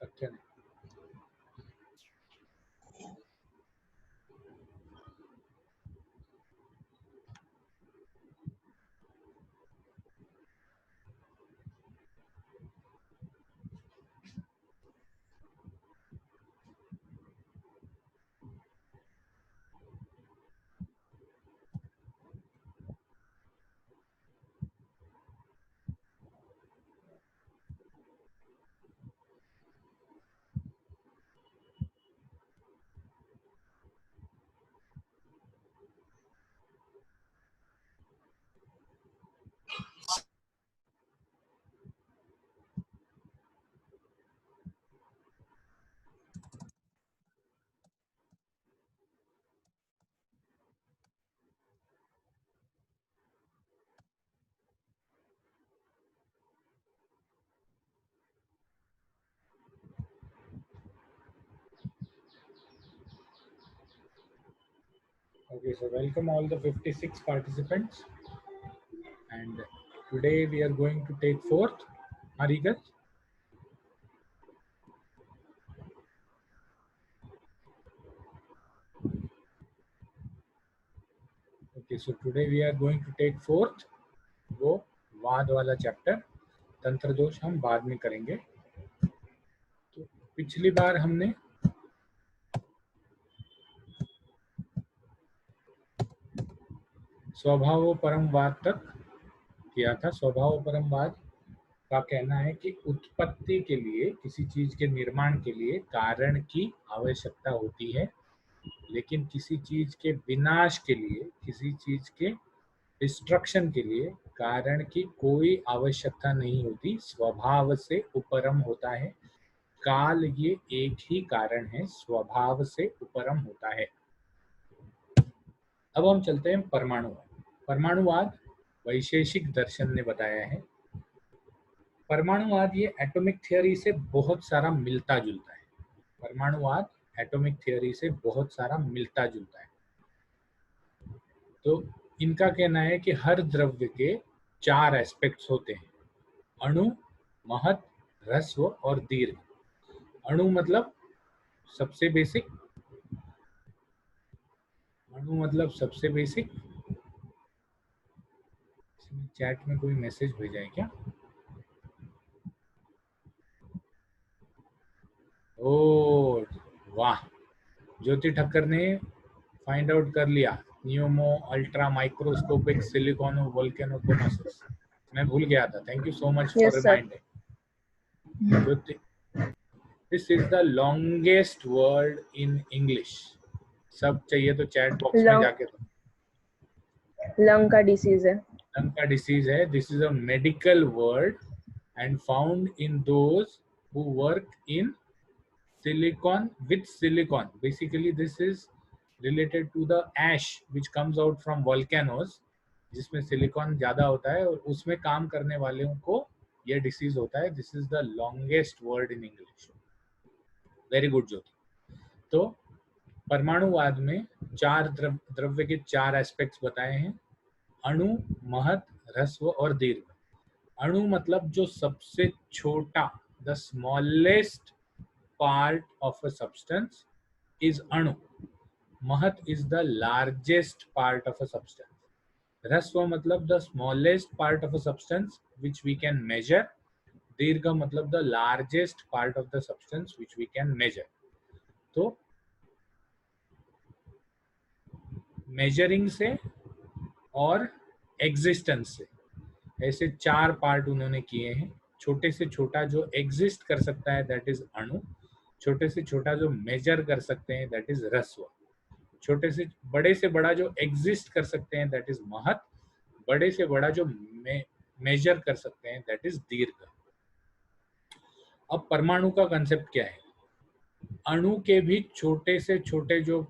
तथ्य नहीं। Okay, so welcome all the 56 participants, and today we are going to take fourth. Arigat? Okay, so today we are going to take fourth, वो वाद वाला chapter. तंत्र दोष हम बाद में करेंगे। तो पिछली बार हमने स्वभाव परमवाद तक किया था। स्वभाव परमवाद का कहना है कि उत्पत्ति के लिए, किसी चीज के निर्माण के लिए कारण की आवश्यकता होती है, लेकिन किसी चीज के विनाश के लिए, किसी चीज के डिस्ट्रक्शन के लिए कारण की कोई आवश्यकता नहीं होती। स्वभाव से उपरम होता है। काल ये एक ही कारण है, स्वभाव से उपरम होता है। अब हम चलते हैं परमाणुवाद। परमाणुवाद वैशेषिक दर्शन ने बताया है। परमाणुवाद ये एटॉमिक थ्योरी से बहुत सारा मिलता जुलता है। परमाणुवाद एटॉमिक थ्योरी से बहुत सारा मिलता जुलता है। तो इनका कहना है कि हर द्रव्य के 4 एस्पेक्ट्स होते हैं: अणु, महत, ह्रस्व और दीर्घ। अणु मतलब सबसे बेसिक। अणु मतलब सबसे बेसिक। चैट में कोई मैसेज भेजा है क्या? ओ वाह, ज्योति ठक्कर ने फाइंड आउट कर लिया न्यूमो अल्ट्रा माइक्रोस्कोपिक सिलिकॉनो वोल्केनोकोनोसिस। मैं भूल गया था। Thank you so much for reminding. Jyoti, this is the longest word in English. सब चाहिए तो चैट बॉक्स में जाके दो। लंग का डिसीज है। लंग का डिसीज है। This is a medical word and found in those who work in silicon with silicon. Basically this is related to the ash which comes out from volcanoes, जिसमें silicon ज्यादा होता है और उसमें काम करने वालों को यह डिसीज होता है। This is the longest word in English. Very good Jyoti. तो परमाणुवाद में 4 द्रव्य के 4 एस्पेक्ट्स बताए हैं: अणु, महत, ह्रस्व और दीर्घ। अणु मतलब जो सबसे छोटा, the smallest part of a substance is anu. Mahat is the largest part of a substance. ह्रस्व मतलब the smallest part of a substance which we can measure. दीर्घ मतलब the largest part of the substance which we can measure. तो measuring से और existence से, ऐसे 4 part उन्होंने किए हैं। छोटे से छोटा जो एग्जिस्ट कर सकता है दैट इज अणु। छोटे से छोटा जो मेजर कर सकते हैं दैट इज ह्रस्व। छोटे से बड़ा जो एग्जिस्ट कर सकते हैं दैट इज महत। बड़े से बड़ा जो मेजर कर सकते हैं दैट इज दीर्घ। अब परमाणु का कंसेप्ट क्या है? अणु के भी छोटे से छोटे जो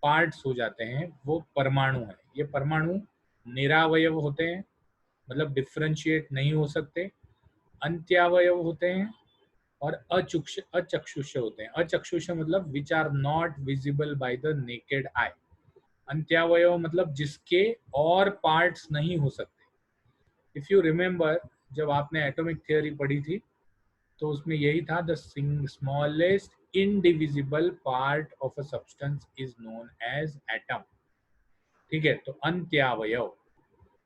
पार्ट्स हो जाते हैं वो परमाणु है। ये परमाणु निरावयव होते हैं, मतलब डिफरेंशिएट नहीं हो सकते। अंत्यावयव होते हैं और अचक्षुष होते हैं। अचक्षुष मतलब which are not visible by the naked eye. अंत्यावयव मतलब जिसके और पार्ट्स नहीं हो सकते। इफ यू रिमेम्बर, जब आपने एटॉमिक थ्योरी पढ़ी थी तो उसमें यही था, the smallest indivisible part of a substance is known as atom. ठीक है, तो अंत्यावयव,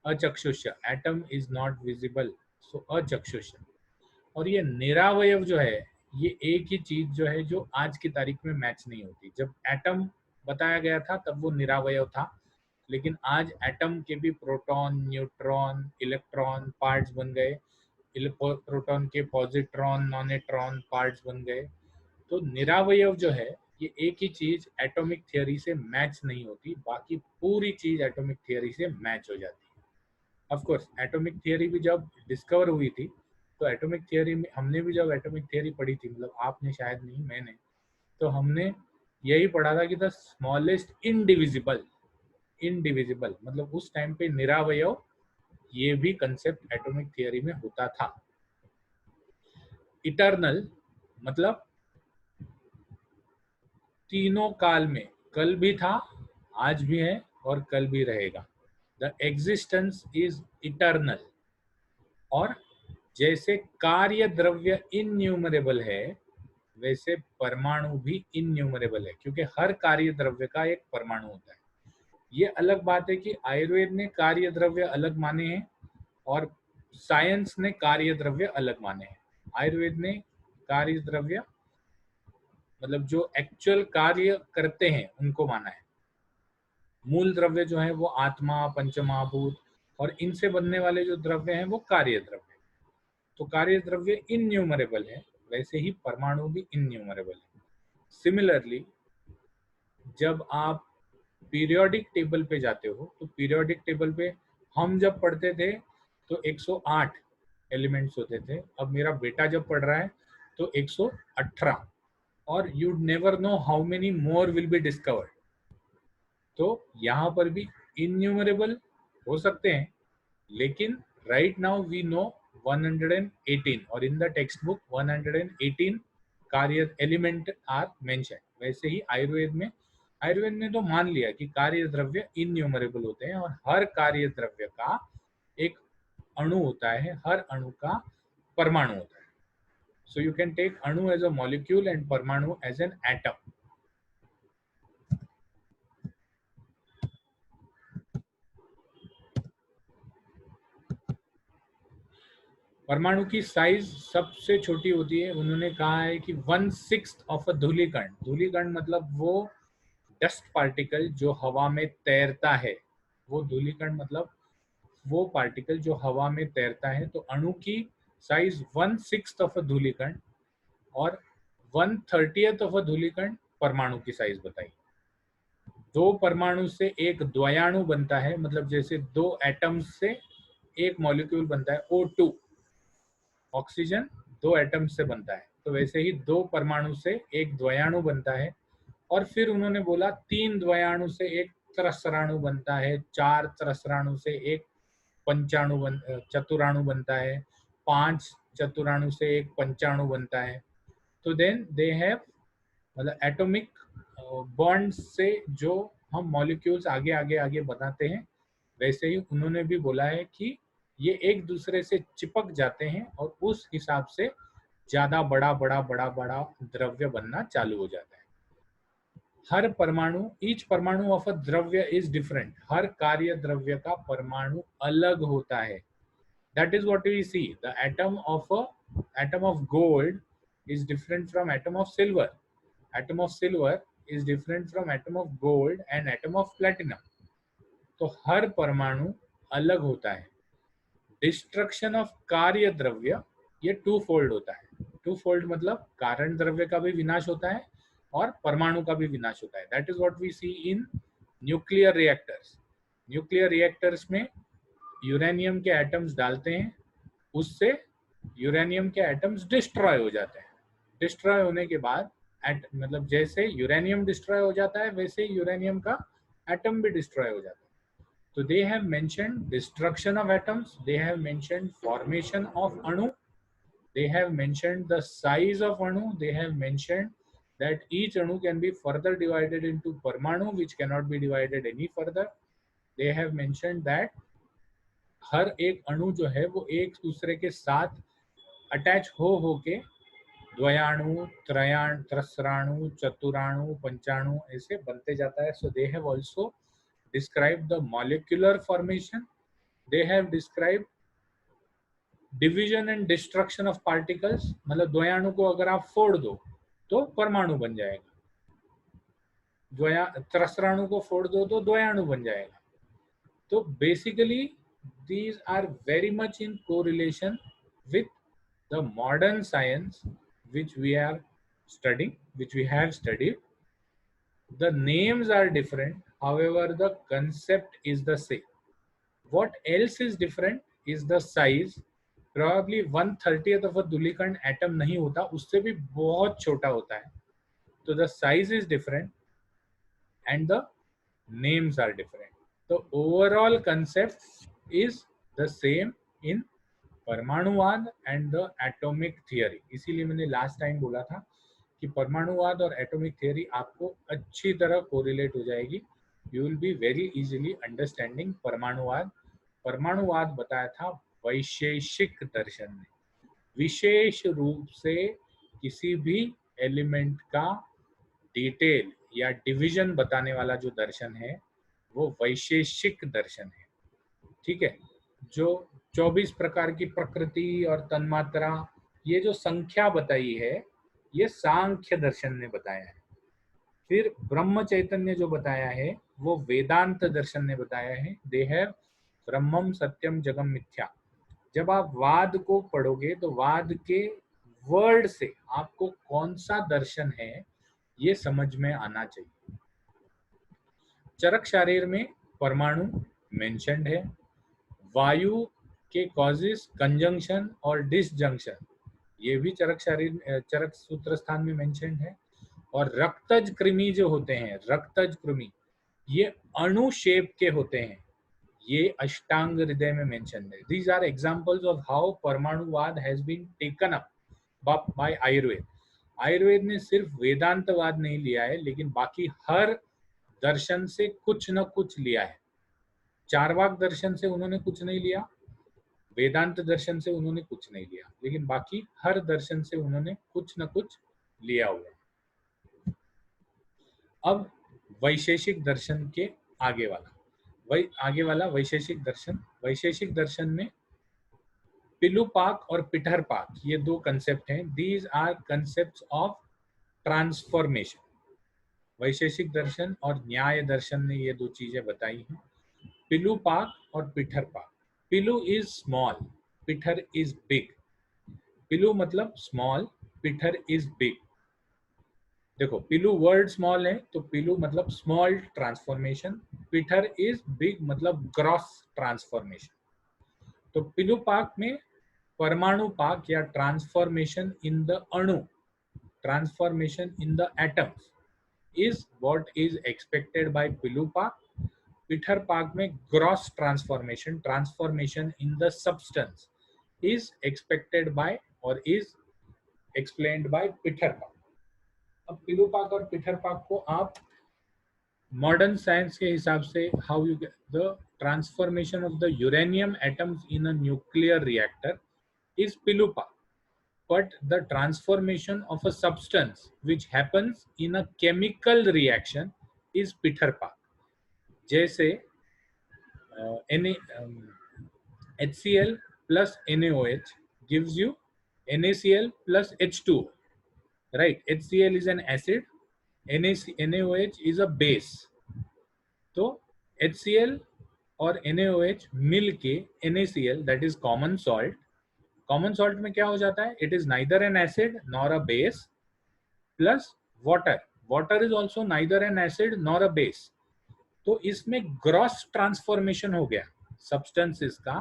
अचक्षुष, atom is not visible, so अचक्षुष। और ये निरावयव जो है, ये एक ही चीज जो है जो आज की तारीख में मैच नहीं होती। जब एटम बताया गया था तब वो निरावयव था, लेकिन आज एटम के भी प्रोटॉन, न्यूट्रॉन, इलेक्ट्रॉन पार्ट्स बन गए, प्रोटॉन के पॉजिट्रॉन, नॉनेट्रॉन पार्ट्स बन गए। तो निरावयव जो है, ये एक ही चीज एटॉमिक थियरी से मैच नहीं होती, बाकी पूरी चीज एटॉमिक थियरी से मैच हो जाती है। ऑफ कोर्स एटॉमिक थियरी भी जब डिस्कवर हुई थी, तो एटॉमिक थियरी में हमने भी जब एटॉमिक थियरी पढ़ी थी, मतलब आपने शायद नहीं, मैंने, तो हमने यही पढ़ा था कि द स्मॉलेस्ट इनडिविजिबल, इनडिविजिबल मतलब उस टाइम पे निरावयव, ये भी कंसेप्ट एटॉमिक थियरी में होता था। इटर्नल मतलब तीनों काल में, कल भी था, आज भी है और कल भी रहेगा। The existence is eternal. और जैसे कार्य द्रव्य इन्यूमरेबल है, वैसे परमाणु भी इन्यूमरेबल है, क्योंकि हर कार्य द्रव्य का एक परमाणु होता है। ये अलग बात है कि आयुर्वेद ने कार्य द्रव्य अलग माने हैं और साइंस ने कार्य द्रव्य अलग माने हैं। आयुर्वेद ने कार्य द्रव्य मतलब जो एक्चुअल कार्य करते हैं उनको माना है। मूल द्रव्य जो है वो आत्मा, पंचमहाभूत और इनसे बनने वाले जो द्रव्य हैं वो कार्य द्रव्य। तो कार्य द्रव्य इन्यूमरेबल है, वैसे ही परमाणु भी इन्यूमरेबल है। सिमिलरली जब आप पीरियोडिक टेबल पे जाते हो, तो पीरियोडिक टेबल पे हम जब पढ़ते थे तो 108 एलिमेंट्स होते थे। अब मेरा बेटा जब पढ़ रहा है तो 118, और you never know how many more will be discovered. तो यहाँ पर भी इन्यूमरेबल हो सकते हैं, लेकिन राइट नाउ वी नो 118, और इन द टेक्स्ट बुक 118 कार्य एलिमेंट आर मेंशन। वैसे ही आयुर्वेद ने तो मान लिया कि कार्य द्रव्य इन्यूमरेबल होते हैं, और हर कार्य द्रव्य का एक अणु होता है, हर अणु का परमाणु होता है। सो यू कैन टेक अणु एज अ मॉलिक्यूल एंड परमाणु एज एन एटम। परमाणु की साइज सबसे छोटी होती है। उन्होंने कहा है कि 1/6 ऑफ अ धूलिकण। धूलिकण मतलब वो डस्ट पार्टिकल जो हवा में तैरता है, वो धूलिकण मतलब वो पार्टिकल जो हवा में तैरता है। तो अणु की साइज 1/6 ऑफ अ धूलिकण और 1/30 ऑफ अ धूलिकण परमाणु की साइज बताई। दो परमाणु से एक द्वयाणु बनता है, मतलब जैसे दो एटम्स से एक मॉलिक्यूल बनता है, O2 ऑक्सीजन 2 एटम्स से बनता है, तो वैसे ही दो परमाणु से एक द्वयाणु बनता है। और फिर उन्होंने बोला 3 द्वयाणु से एक त्रसराणु बनता है, 4 त्रसराणु से एक चतुराणु बनता है, 5 चतुराणु से एक पंचाणु बनता है। तो देन दे हैव मतलब एटॉमिक बॉन्ड से जो हम मॉलिक्यूल्स आगे आगे आगे बनाते हैं, वैसे ही उन्होंने भी बोला है कि ये एक दूसरे से चिपक जाते हैं और उस हिसाब से ज्यादा बड़ा बड़ा बड़ा बड़ा द्रव्य बनना चालू हो जाता है। हर परमाणु, ईच परमाणु ऑफ अ द्रव्य इज डिफरेंट। हर कार्य द्रव्य का परमाणु अलग होता है। That is what we see, the atom of gold is different from atom of silver. Atom of silver is different from atom of gold and atom of platinum. तो हर परमाणु अलग होता है। डिस्ट्रक्शन ऑफ कार्य द्रव्य ये टू फोल्ड होता है। टू फोल्ड मतलब कारण द्रव्य का भी विनाश होता है और परमाणु का भी विनाश होता है। That is what we see in nuclear reactors. Nuclear reactors में यूरेनियम के एटम्स डालते हैं, उससे यूरेनियम के एटम्स डिस्ट्रॉय हो जाते हैं। डिस्ट्रॉय होने के बाद मतलब जैसे यूरेनियम डिस्ट्रॉय हो जाता है, वैसे यूरेनियम का एटम भी डिस्ट्रॉय हो जाता है। So they have mentioned destruction of atoms, they have mentioned formation of Anu, they have mentioned the size of Anu, they have mentioned that each Anu can be further divided into Parmanu which cannot be divided any further. They have mentioned that हर एक अणु जो है वो एक दूसरे के साथ attach हो के द्वयाणु, त्रसराणु, चतुराणु, पंचाणु ऐसे बनते जाता है. So they have also describe the molecular formation. They have describe division and destruction of particles. मतलब द्वयाणु को अगर आप फोड़ दो तो परमाणु बन जाएगा. त्रसराणु को फोड़ दो तो द्वयाणु बन जाएगा. तो basically these are very much in correlation with the modern science which we are studying, which we have studied. The names are different, however the concept is the same. What else is different is the size. Probably 1/30th of a धूलिकण atom नहीं होता, उससे भी बहुत छोटा होता है. तो the size is different and the names are different. The overall concept is the same in परमाणुवाद एंड द एटॉमिक थियरी. इसीलिए मैंने लास्ट टाइम बोला था कि परमाणुवाद और एटॉमिक थियरी आपको अच्छी तरह कोरिलेट हो जाएगी. You will be very easily understanding परमाणुवाद. परमाणुवाद बताया था वैशेषिक दर्शन ने. विशेष रूप से किसी भी एलिमेंट का डिटेल या डिवीजन बताने वाला जो दर्शन है वो वैशेषिक दर्शन है. ठीक है. जो 24 प्रकार की प्रकृति और तन्मात्रा, ये जो संख्या बताई है ये सांख्य दर्शन ने बताया है. फिर ब्रह्म चैतन्य जो बताया है वो वेदांत दर्शन ने बताया है. दे हैव ब्रह्मम सत्यम जगम मिथ्या. जब आप वाद को पढ़ोगे तो वाद के वर्ड से आपको कौन सा दर्शन है ये समझ में आना चाहिए. चरक शारीर में परमाणु मेंशन्ड है. वायु के कॉजेस कंजंक्शन और डिसजंक्शन ये भी चरक सूत्र स्थान में मेंशन्ड है. और रक्तज कृमि जो होते हैं, रक्तज कृमि ये अणु शेप के होते हैं, ये अष्टांग हृदय में मेंशन्ड है. These are examples of how परमाणुवाद has been taken up by Ayurveda. Ayurveda ने सिर्फ वेदांतवाद नहीं लिया है, लेकिन बाकी हर दर्शन से कुछ न कुछ लिया है. चारवाक दर्शन से उन्होंने कुछ नहीं लिया, वेदांत दर्शन से उन्होंने कुछ नहीं लिया, लेकिन बाकी हर दर्शन से उन्होंने कुछ न कुछ लिया हुआ. अब वैशेषिक दर्शन के आगे वाला वैशेषिक दर्शन. वैशेषिक दर्शन में पिलुपाक और पिठरपाक ये दो कंसेप्ट हैं. These are concepts of transformation. Vaisheshika दर्शन और न्याय दर्शन ने ये दो चीजें बताई हैं, पिलुपाक और पिठरपाक. पिलु इज स्मॉल, पिठर इज बिग. पिलु मतलब स्मॉल, पिठर इज बिग. देखो पिलु वर्ड स्मॉल है तो पिलु मतलब स्मॉल ट्रांसफॉर्मेशन, पिठर इज बिग मतलब ग्रॉस ट्रांसफॉर्मेशन. तो पिलुपाक में परमाणु पाक या ट्रांसफॉर्मेशन इन द अणु, transformation in the atoms is what is expected by Pilupak. Pitharpak में gross transformation, transformation in the substance is expected by or is explained by Pitharpak. अब पिलुपाक और पिठरपाक को आप मॉडर्न साइंस के हिसाब से how you get the transformation of the uranium atoms in a nuclear reactor is Pilupak. But the transformation of a substance which happens in a chemical reaction is Pitharpak. जैसे HCl plus NaOH gives you NaCl plus H2O, right? HCl is an acid, NaOH is a base. तो HCl और NaOH मिलके NaCl, that is common salt. Common salt में क्या हो जाता है? It is neither N acid nor a base plus water. Water is also neither N acid nor a base. तो इसमें ग्रॉस ट्रांसफॉर्मेशन हो गया, सब्सटेंसेस का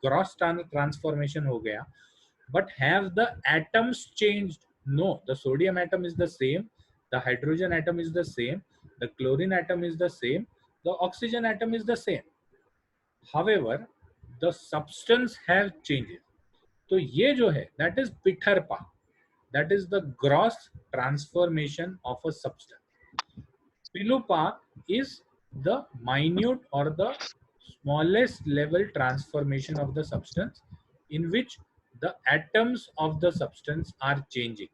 ग्रॉस ट्रांसफॉर्मेशन हो गया. But have the atoms changed? No, the sodium atom is the same, the hydrogen atom is the same, the chlorine atom is the same, the oxygen atom is the same. However the substance have changes. तो ये जो है that is पिठरपाक, that is the gross transformation of a substance. पिलुपाक is the minute और the smallest level transformation of the substance in which the atoms of the substance are changing.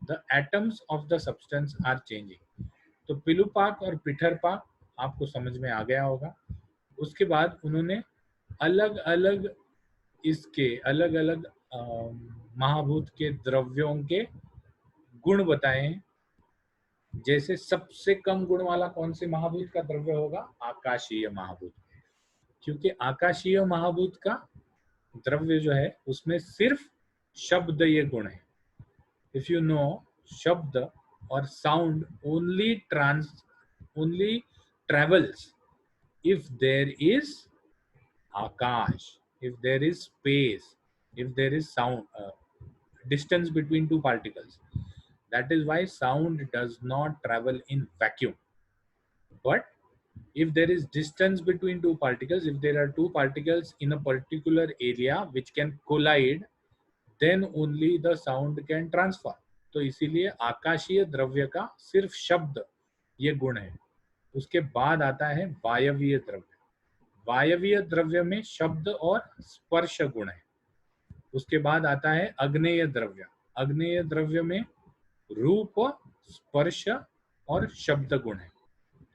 the atoms of the substance are changing. तो पिलुपाक और पिठरपाक आपको समझ में आ गया होगा। उसके बाद उन्होंने अलग अलग इसके अलग अलग महाभूत के द्रव्यों के गुण बताए हैं। जैसे सबसे कम गुण वाला कौन से महाभूत का द्रव्य होगा? आकाशीय महाभूत, क्योंकि आकाशीय महाभूत का द्रव्य जो है उसमें सिर्फ शब्द ये गुण है। इफ यू नो, शब्द और sound only travels if there is akash, if there is space, if there is sound, distance between two particles. That is why sound does not travel in vacuum. But if there is distance between two particles, if there are two particles in a particular area which can collide, then only the sound can transfer. तो इसीलिए आकाशीय द्रव्य का सिर्फ शब्द ये गुण है। उसके बाद आता है वायवीय द्रव्य। वायवीय द्रव्य में शब्द और स्पर्श गुण है। उसके बाद आता है अग्नेय द्रव्य। अग्नेय द्रव्य में रूप, स्पर्श और शब्द गुण है।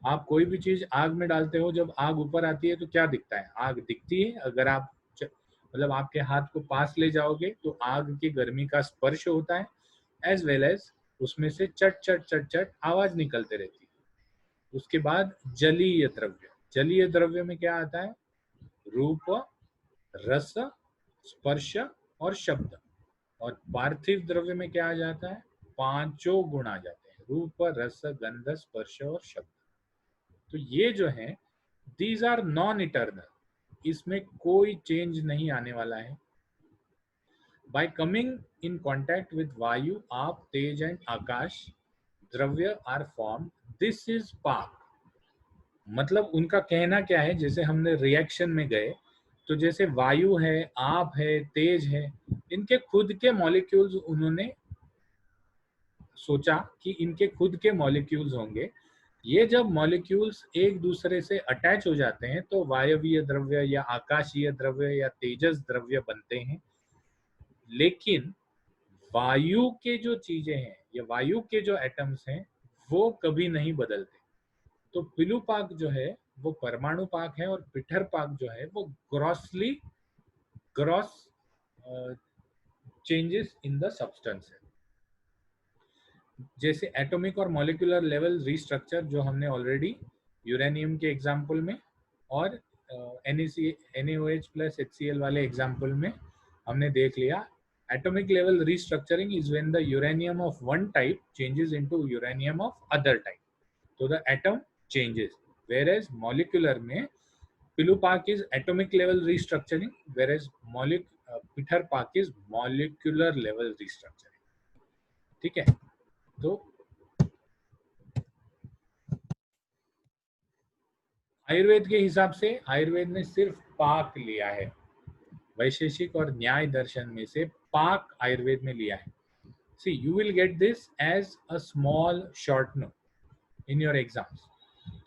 आप कोई भी चीज आग में डालते हो, जब आग ऊपर आती है तो क्या दिखता है? आग दिखती है। अगर आप मतलब आपके हाथ को पास ले जाओगे तो आग की गर्मी का स्पर्श होता है, एज वेल एज उसमें से चट चट चट चट आवाज निकलते रहती है। उसके बाद जलीय द्रव्य। जलीय द्रव्य में क्या आता है? रूप, रस, स्पर्श और शब्द। और पार्थिव द्रव्य में क्या आ जाता है? पांचों गुण आ जाते हैं, रूप, रस, गंध, स्पर्श और शब्द। तो ये जो है दीज आर नॉन इटर्नल, इसमें कोई चेंज नहीं आने वाला है। Bye coming in contact with वायु, आप, तेज एंड आकाश द्रव्य आर फॉर्म। दिस इज पाक। मतलब उनका कहना क्या है? जैसे हमने रिएक्शन में गए तो जैसे वायु है, आप है, तेज है, इनके खुद के मॉलिक्यूल्स, उन्होंने सोचा कि इनके खुद के मॉलिक्यूल्स होंगे। ये जब मॉलिक्यूल्स एक दूसरे से अटैच हो जाते हैं तो वायवीय द्रव्य या आकाशीय द्रव्य या तेजस द्रव्य बनते हैं। लेकिन वायु के जो चीजें हैं या वायु के जो एटम्स हैं वो कभी नहीं बदलते। तो पिलुपाक जो है वो परमाणु पाक है और पिठर पाक जो है वो gross changes in the substance है। जैसे एटॉमिक और मॉलिक्यूलर लेवल रिस्ट्रक्चर जो हमने ऑलरेडी यूरेनियम के एग्जाम्पल में और NaOH प्लस HCl वाले एग्जाम्पल में हमने देख लिया। Atomic level restructuring is when the uranium of one type changes into uranium of other type, तो the atom changes. Whereas molecular में pilupak is atomic level restructuring, whereas pitharpak is molecular level restructuring. ठीक है? तो आयुर्वेद के हिसाब से आयुर्वेद ने सिर्फ पाक लिया है। वैशेषिक और न्याय दर्शन में से पाक आयुर्वेद में लिया है। See, you will get this as a small short note in your exams.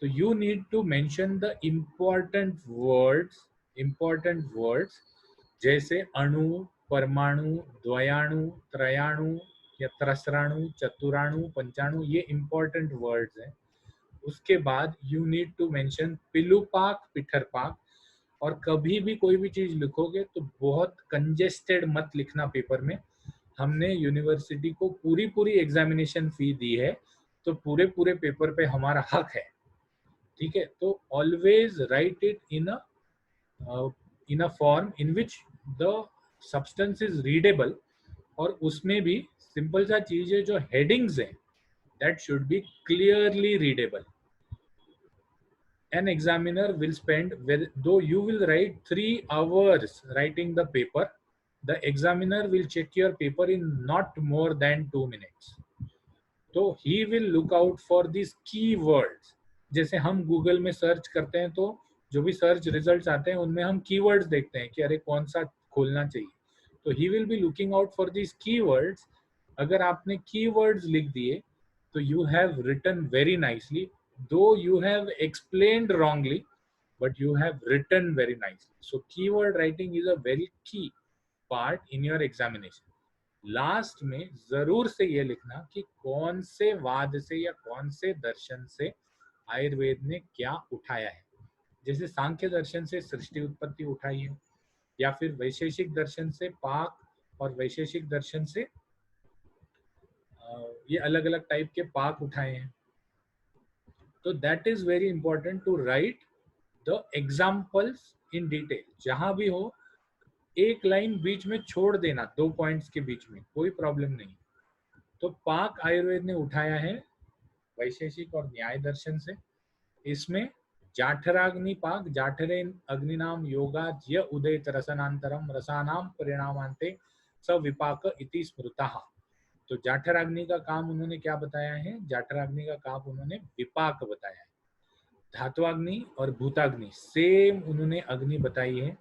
So you need to mention the important words जैसे अणु, परमाणु, द्वयाणु, त्रयाणु या त्रसराणु, चतुराणु, पंचाणु, ये important words हैं। उसके बाद you need to mention पिलुपाक, पिठरपाक। और कभी भी कोई भी चीज लिखोगे तो बहुत कंजेस्टेड मत लिखना पेपर में। हमने यूनिवर्सिटी को पूरी एग्जामिनेशन फी दी है, तो पूरे पेपर पे हमारा हक है। ठीक है? तो always right it in a form in which the substance is readable, और उसमें भी सिंपल सा चीज है, जो हेडिंग्स हैं that should be clearly readable. An examiner will spend, though you will write 3 hours writing the paper, the examiner will check your paper in not more than 2 minutes. तो he will look out for these keywords. जैसे हम Google में search करते हैं तो जो भी search results आते हैं उनमें हम कीवर्ड्स देखते हैं कि अरे कौन सा खोलना चाहिए। तो he will be looking out for these keywords. अगर आपने keywords लिख दिए तो you have written very nicely, though you have explained wrongly, but you have written very nicely. So keyword writing is a very key part in your examination. Last में जरूर से ये लिखना कि कौन से वाद से या कौन से दर्शन से आयुर्वेद ने क्या उठाया है। जैसे सांख्य दर्शन से सृष्टि उत्पत्ति उठाई है, या फिर वैशेषिक दर्शन से पाक, और वैशेषिक दर्शन से ये अलग अलग टाइप के पाक उठाए हैं। तो that is very important to write the examples in detail. जहां भी हो एक लाइन बीच में छोड़ देना, 2 पॉइंट्स के बीच में, कोई प्रॉब्लम नहीं। तो पाक आयुर्वेद ने उठाया है वैशेषिक और न्याय दर्शन से। इसमें जाठराग्नि पाक, जाठरे अग्निनाम योगाज्य उदयत रसनांतरम रसानाम परिणामांते स विपाक इति स्मृतः। तो जाठराग्नि का काम उन्होंने क्या बताया है? जाठराग्नि का काम उन्होंने विपाक बताया है। धात्वाग्नि और भूताग्नि सेम उन्होंने अग्नि बताई है।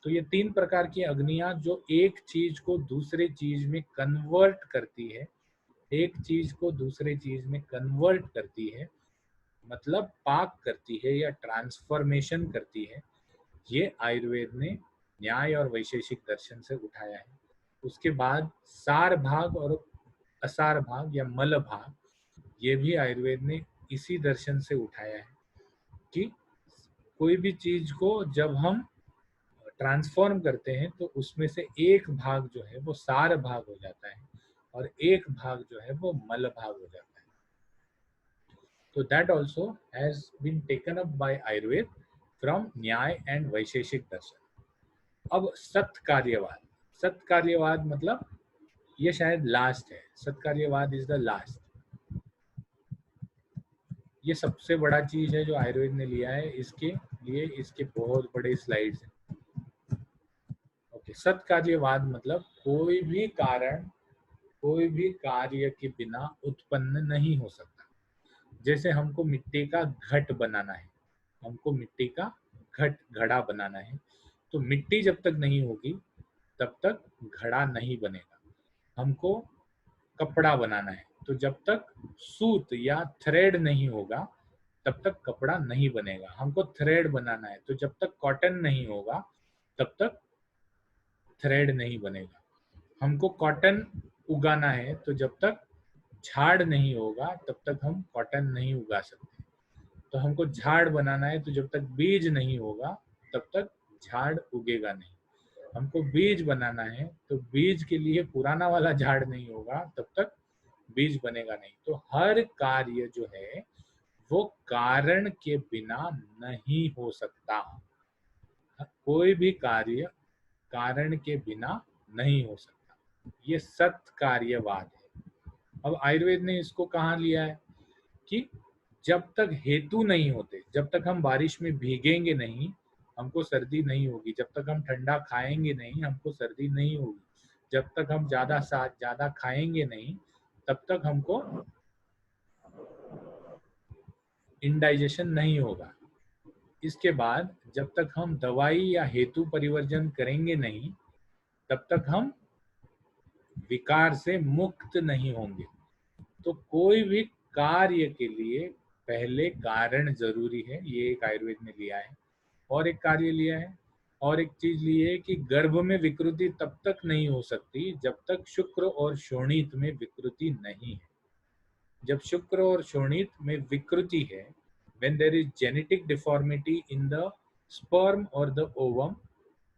तो ये 3 प्रकार की अग्नियां जो एक चीज को दूसरे चीज में कन्वर्ट करती है, एक चीज को दूसरे चीज में कन्वर्ट करती है, मतलब पाक करती है या ट्रांसफॉर्मेशन करती है, ये आयुर्वेद ने न्याय और वैशेषिक दर्शन से उठाया है। उसके बाद सार भाग और असार भाग या मल भाग, ये भी आयुर्वेद ने इसी दर्शन से उठाया है कि कोई भी चीज को जब हम ट्रांसफॉर्म करते हैं तो उसमें से एक भाग जो है वो सार भाग हो जाता है और एक भाग जो है वो मल भाग हो जाता है। तो that also has been taken up by Ayurveda from Nyaya and Vaisheshika darshan. अब सत्कार्यवाद। सत्कार्यवाद मतलब ये शायद लास्ट है। Satkaryavada is the last. ये सबसे बड़ा चीज है जो आयुर्वेद ने लिया है। इसके लिए इसके बहुत बड़े स्लाइड्स हैं। ओके, सत्कार्यवाद मतलब कोई भी कारण कोई भी कार्य के बिना उत्पन्न नहीं हो सकता। जैसे हमको मिट्टी का घट बनाना है, हमको मिट्टी का घड़ा बनाना है, तो मिट्टी जब तक नहीं होगी तब तक घड़ा नहीं बनेगा। हमको कपड़ा बनाना है, तो जब तक सूत या थ्रेड नहीं होगा तब तक कपड़ा नहीं बनेगा। हमको थ्रेड बनाना है, तो जब तक कॉटन नहीं होगा तब तक थ्रेड नहीं बनेगा। हमको कॉटन उगाना है, तो जब तक झाड़ नहीं होगा तब तक हम कॉटन नहीं उगा सकते। तो हमको झाड़ बनाना है, तो जब तक बीज नहीं होगा तब तक झाड़ उगेगा नहीं। हमको बीज बनाना है, तो बीज के लिए पुराना वाला झाड़ नहीं होगा तब तक बीज बनेगा नहीं। तो हर कार्य जो है वो कारण के बिना नहीं हो सकता। कोई भी कार्य कारण के बिना नहीं हो सकता। ये सत्कार्यवाद है। अब आयुर्वेद ने इसको कहाँ लिया है कि जब तक हेतु नहीं होते, जब तक हम बारिश में भीगेंगे नहीं हमको सर्दी नहीं होगी, जब तक हम ठंडा खाएंगे नहीं हमको सर्दी नहीं होगी, जब तक हम ज्यादा खाएंगे नहीं तब तक हमको इंडाइजेशन नहीं होगा। इसके बाद जब तक हम दवाई या हेतु परिवर्जन करेंगे नहीं तब तक हम विकार से मुक्त नहीं होंगे। तो कोई भी कार्य के लिए पहले कारण जरूरी है। ये एक आयुर्वेद ने लिया है। और एक कार्य लिया है, और एक चीज ली है कि गर्भ में विकृति तब तक नहीं हो सकती जब तक शुक्र और शोणित में विकृति नहीं है। जब शुक्र और शोणित में विकृति है, when there is genetic deformity in the sperm or the ovum,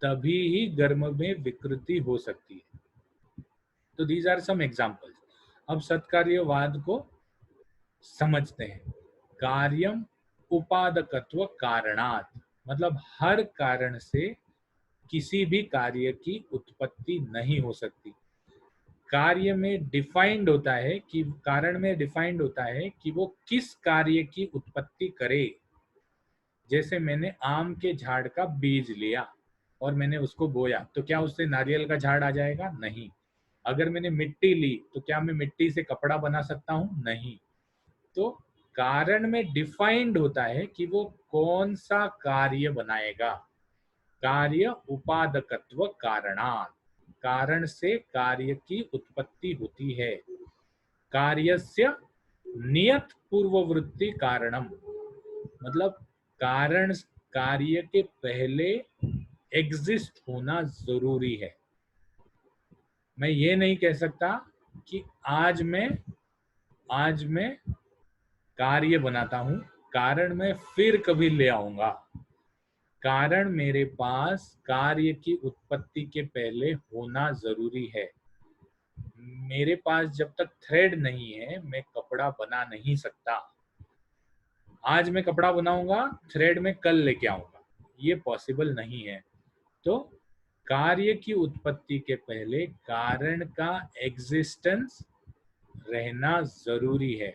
तभी ही गर्भ में विकृति हो सकती है। तो these are some examples। अब सत्कार्यवाद को समझते हैं। कार्यम उपादकत्व कारणात्, मतलब हर कारण से किसी भी कार्य की उत्पत्ति नहीं हो सकती। कार्य में डिफाइंड होता है कि कारण में डिफाइंड होता है कि वो किस कार्य की उत्पत्ति करे। जैसे मैंने आम के झाड़ का बीज लिया और मैंने उसको बोया, तो क्या उससे नारियल का झाड़ आ जाएगा? नहीं। अगर मैंने मिट्टी ली तो क्या मैं मिट्टी से कपड़ा बना सकता हूँ? नहीं। तो कारण में डिफाइंड होता है कि वो कौन सा कार्य बनाएगा। कार्य उपादकत्व कारणात्, कारण से कार्य की उत्पत्ति होती है। कार्यस्य नियत पूर्ववृत्ति कारणम, मतलब कारण कार्य के पहले एग्जिस्ट होना जरूरी है। मैं ये नहीं कह सकता कि आज मैं कार्य बनाता हूं, कारण मैं फिर कभी ले आऊंगा। कारण मेरे पास कार्य की उत्पत्ति के पहले होना जरूरी है। मेरे पास जब तक थ्रेड नहीं है मैं कपड़ा बना नहीं सकता। आज मैं कपड़ा बनाऊंगा, थ्रेड में कल लेके आऊंगा, ये पॉसिबल नहीं है। तो कार्य की उत्पत्ति के पहले कारण का एग्जिस्टेंस रहना जरूरी है।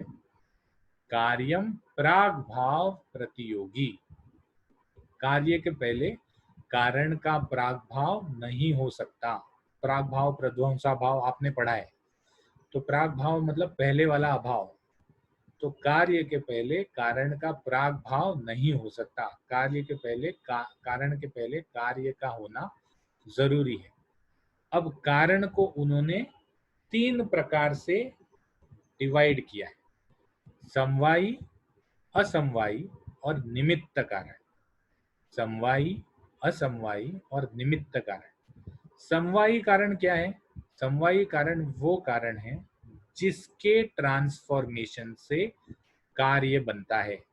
कार्यम प्राग भाव प्रतियोगी। कार्य के पहले कारण का प्राग भाव नहीं हो सकता। प्राग भाव प्रध्वंसा भाव आपने पढ़ा है। तो प्राग भाव मतलब पहले वाला अभाव। तो कार्य के पहले कारण का प्राग भाव नहीं हो सकता। कार्य के पहले कारण के पहले कार्य का होना जरूरी है। अब कारण को उन्होंने 3 प्रकार से डिवाइड किया है, समवायी, असमवायी और निमित्त कारण। समवायी, असमवायी और निमित्त कारण। समवायी कारण क्या है? समवायी कारण वो कारण है जिसके ट्रांसफॉर्मेशन से कार्य बनता है।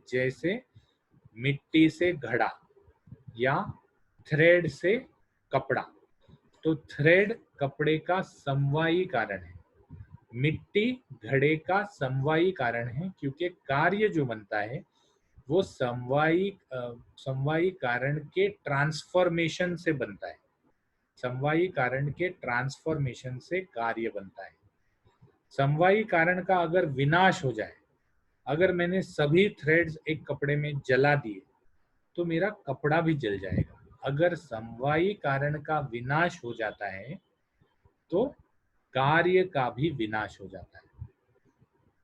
जैसे मिट्टी से घड़ा या थ्रेड से कपड़ा। तो थ्रेड कपड़े का समवायी कारण है, मिट्टी घड़े का समवायी कारण है, क्योंकि कार्य जो बनता है वो समवायी कारण के ट्रांसफॉर्मेशन से बनता है। समवायी कारण के ट्रांसफॉर्मेशन से कार्य बनता है। समवायी कारण का अगर विनाश हो जाए, अगर मैंने सभी थ्रेड्स एक कपड़े में जला दिए तो मेरा कपड़ा भी जल जाएगा। अगर समवायी कारण का विनाश हो जाता है तो कार्य का भी विनाश हो जाता है।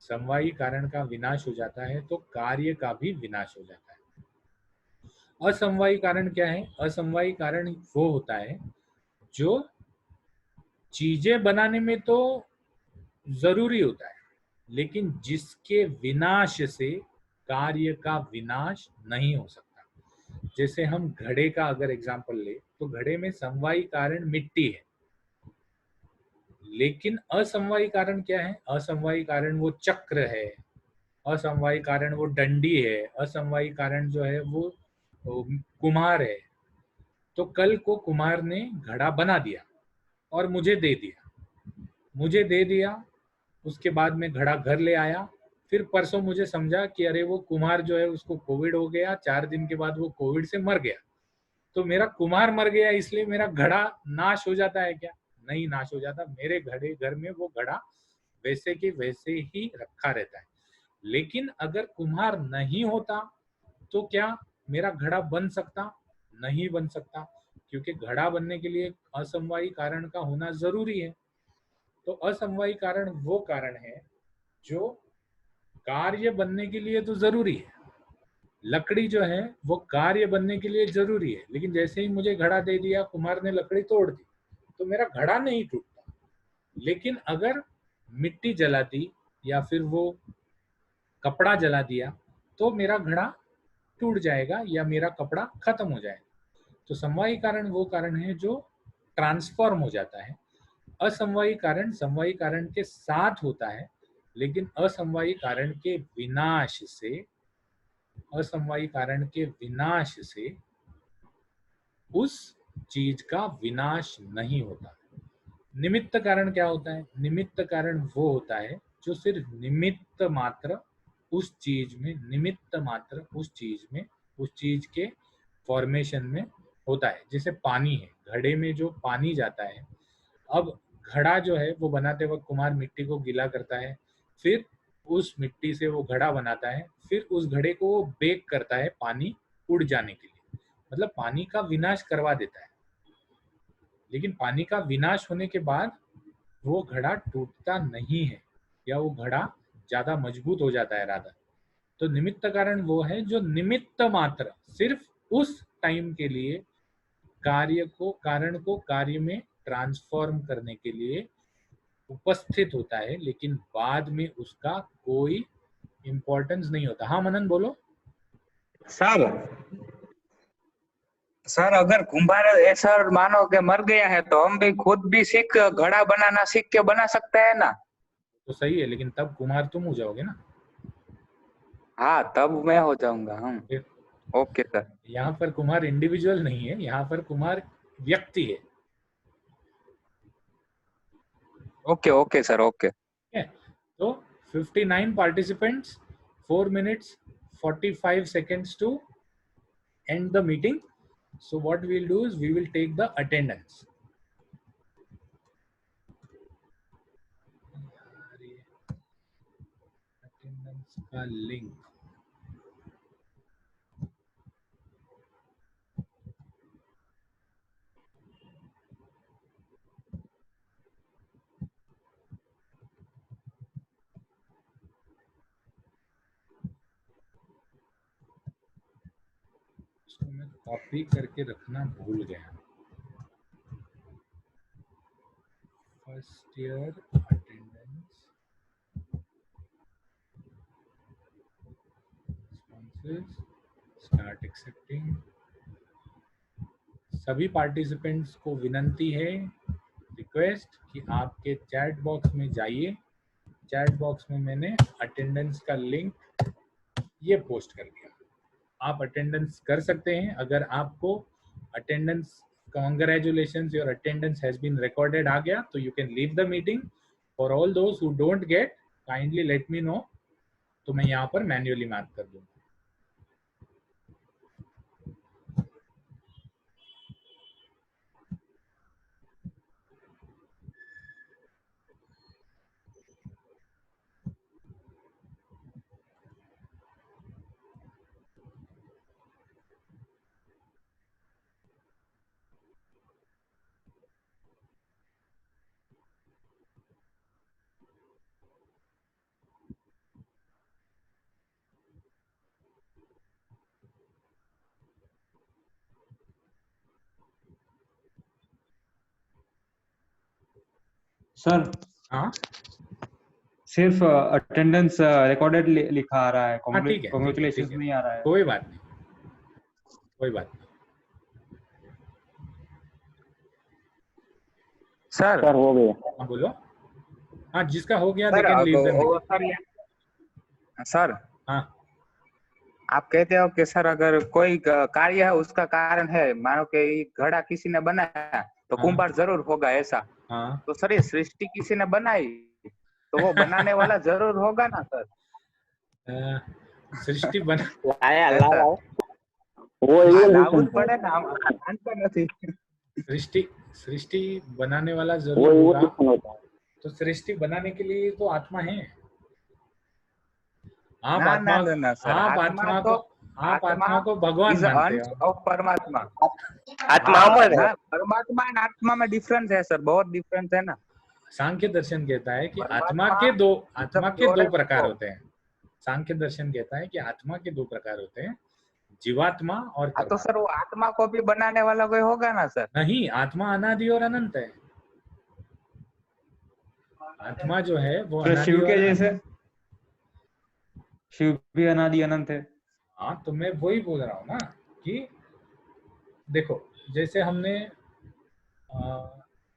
समवायी कारण का विनाश हो जाता है तो कार्य का भी विनाश हो जाता है। असमवायी कारण क्या है? असमवायी कारण वो होता है जो चीजें बनाने में तो जरूरी होता है, लेकिन जिसके विनाश से कार्य का विनाश नहीं हो सकता। जैसे हम घड़े का अगर एग्जांपल ले तो घड़े में समवायी कारण मिट्टी है, लेकिन असमवायी कारण क्या है? असमवायी कारण वो चक्र है, असमवायी कारण वो डंडी है, असमवायी कारण जो है वो कुम्हार है। तो कल को कुम्हार ने घड़ा बना दिया और मुझे दे दिया, उसके बाद में घड़ा घर ले आया। फिर परसों मुझे समझा कि अरे वो कुम्हार जो है उसको कोविड हो गया, 4 दिन के बाद वो कोविड से मर गया। तो मेरा कुम्हार मर गया इसलिए मेरा घड़ा नाश हो जाता है क्या? नहीं नाश हो जाता। मेरे घर में वो घड़ा वैसे के वैसे ही रखा रहता है। लेकिन अगर कुम्हार नहीं होता तो क्या मेरा घड़ा बन सकता? नहीं बन सकता, क्योंकि घड़ा बनने के लिए असमवायी कारण का होना जरूरी है। तो असमवायी कारण वो कारण है जो कार्य बनने के लिए तो जरूरी है। लकड़ी जो है वो कार्य बनने के लिए जरूरी है, लेकिन जैसे ही मुझे घड़ा दे दिया, कुम्हार ने लकड़ी तोड़ दी, तो मेरा घड़ा नहीं टूटता। लेकिन अगर मिट्टी जला दी या फिर वो कपड़ा जला दिया तो मेरा घड़ा टूट जाएगा या मेरा कपड़ा खत्म हो जाएगा। तो समवायी कारण वो कारण है जो ट्रांसफॉर्म हो जाता है। असमवायी कारण समवायी कारण के साथ होता है, लेकिन असमवायी कारण के विनाश से उस चीज का विनाश नहीं होता। निमित्त कारण क्या होता है? निमित्त कारण वो होता है जो सिर्फ निमित्त मात्र उस चीज के फॉर्मेशन में होता है। जैसे पानी है, घड़े में जो पानी जाता है, अब घड़ा जो है वो बनाते वक्त कुम्हार मिट्टी को गीला करता है, फिर उस मिट्टी से वो घड़ा बनाता है, फिर उस घड़े को वो बेक करता है पानी उड़ जाने के लिए, मतलब पानी का विनाश करवा देता है। लेकिन पानी का विनाश होने के बाद वो घड़ा टूटता नहीं है या वो घड़ा ज्यादा मजबूत हो जाता है राधा। तो निमित्त कारण वो है जो निमित्त मात्र सिर्फ उस टाइम के लिए कारण को कार्य में ट्रांसफॉर्म करने के लिए उपस्थित होता है, लेकिन बाद में उसका कोई इंपॉर्टेंस नहीं होता। हाँ मनन बोलो। साहब सर अगर कुम्हार ऐसा मानो के मर गया है तो हम भी खुद भी सीख घड़ा बनाना सीख के बना सकते हैं ना। तो सही है, लेकिन तब कुम्हार तुम हो जाओगे ना। हाँ तब मैं हो जाऊंगा। हम फिर ओके सर। यहाँ पर कुम्हार इंडिविजुअल नहीं है, यहाँ पर कुम्हार व्यक्ति है। Okay okay sir okay. ठीक है, तो 59 participants, 4 minutes 45 seconds to end the meeting. So what we'll do is we will take the attendance. Attendance का link इसको मैं कॉपी करके रखना भूल गया। First year attendance responses, start accepting। सभी पार्टिसिपेंट्स को विनंती है, रिक्वेस्ट कि आपके चैट बॉक्स में जाइए। चैट बॉक्स में मैंने अटेंडेंस का लिंक ये पोस्ट कर दिया। आप अटेंडेंस कर सकते हैं। अगर आपको attendance congratulations your attendance has been recorded आ गया तो you can leave the meeting। for all those who don't get, kindly let me know, तो मैं यहाँ पर मैन्युअली मार्क कर दूंगा। सर हाँ सिर्फ अटेंडेंस रिकॉर्डेड लिखा आ रहा है, हाँ, ठीक है, ठीक है, कांग्रेचुलेशंस ठीक है, नहीं आ रहा है। कोई बात नहीं, कोई बात नहीं। सर सर हो गया। हाँ बोलो। हाँ, जिसका हो गया sir they can leave the meeting। Sir हाँ आप कहते हो कि सर अगर कोई कार्य है उसका कारण है, मानो कि घड़ा किसी ने बनाया तो हाँ। कुम्हार जरूर होगा ऐसा। हाँ, तो सर ये सृष्टि किसी ने बनाई तो वो बनाने वाला जरूर होगा ना सर। सृष्टि बना लाया ऐसा। लाया वो हाँ, evolution लावुज है। पड़े ना, हम जानते नहीं। सृष्टि बनाने वाला वो जरूर होगा। evolution होता है। तो सृष्टि बनाने के लिए तो आत्मा है। आप ना आत्मा, ना ना सर, आप आत्मा आत्मा तो को, आप आत्मा को भगवान इज मानते अंश हो। ऑफ परमात्मा। आत्मा हाँ, अमर है। ना, परमात्मा और आत्मा में डिफरेंस है सर, बहुत डिफरेंस है ना। सांख्य दर्शन कहता है कि परमात्मा आत्मा के दो pure है प्रकार वो। होते हैं। सांख्य दर्शन कहता है कि आत्मा के 2 प्रकार होते हैं, जीवात्मा और हाँ, तो परमात्मा। सर वो आत्मा को भी बनाने वाला कोई होगा ना सर। नहीं, आत्मा अनादि और अनंत है। आत्मा जो है वो तो अनादि शिव और के अनंत। जैसे शिव भी अनादि अनंत है। हाँ, तो मैं वही बोल रहा हूँ ना कि देखो, जैसे हमने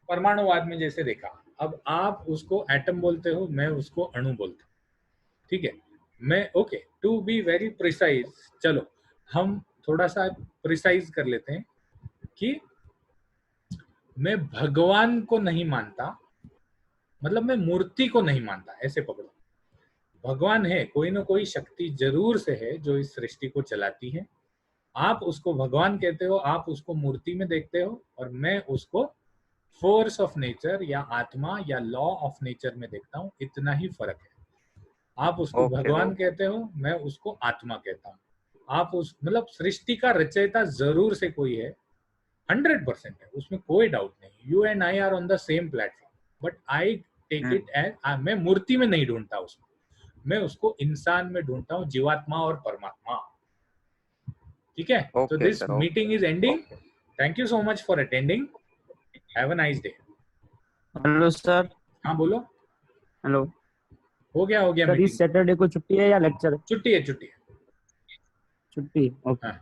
परमाणुवाद में जैसे देखा, अब आप उसको एटम बोलते हो, मैं उसको अणु बोलता हूँ। ठीक है, मैं okay to be very precise, चलो हम थोड़ा सा प्रिसाइज कर लेते हैं कि मैं भगवान को नहीं मानता, मतलब मैं मूर्ति को नहीं मानता, ऐसे पकड़ो। भगवान है, कोई ना कोई शक्ति जरूर से है जो इस सृष्टि को चलाती है। आप उसको भगवान कहते हो, आप उसको मूर्ति में देखते हो, और मैं उसको फोर्स ऑफ नेचर या आत्मा या लॉ ऑफ नेचर में देखता हूँ। इतना ही फर्क है। आप उसको ओके, भगवान ओके। कहते हो, मैं उसको आत्मा कहता हूँ। आप उस मतलब सृष्टि का रचयिता जरूर से कोई है, 100% है, उसमें कोई डाउट नहीं। You and I are on the same platform, but I take it as, मैं मूर्ति में नहीं ढूंढता उसको, मैं उसको इंसान में ढूंढता हूँ, जीवात्मा और परमात्मा। ठीक है, तो okay this sir, meeting is ending. Thank you so much for attending. Have a nice day. Hello sir. हाँ बोलो। हेलो हो गया सर, मीटिंग। इस सैटरडे को छुट्टी है या लेक्चर है? छुट्टी है, छुट्टी है। छुट्टी, ओके। हाँ।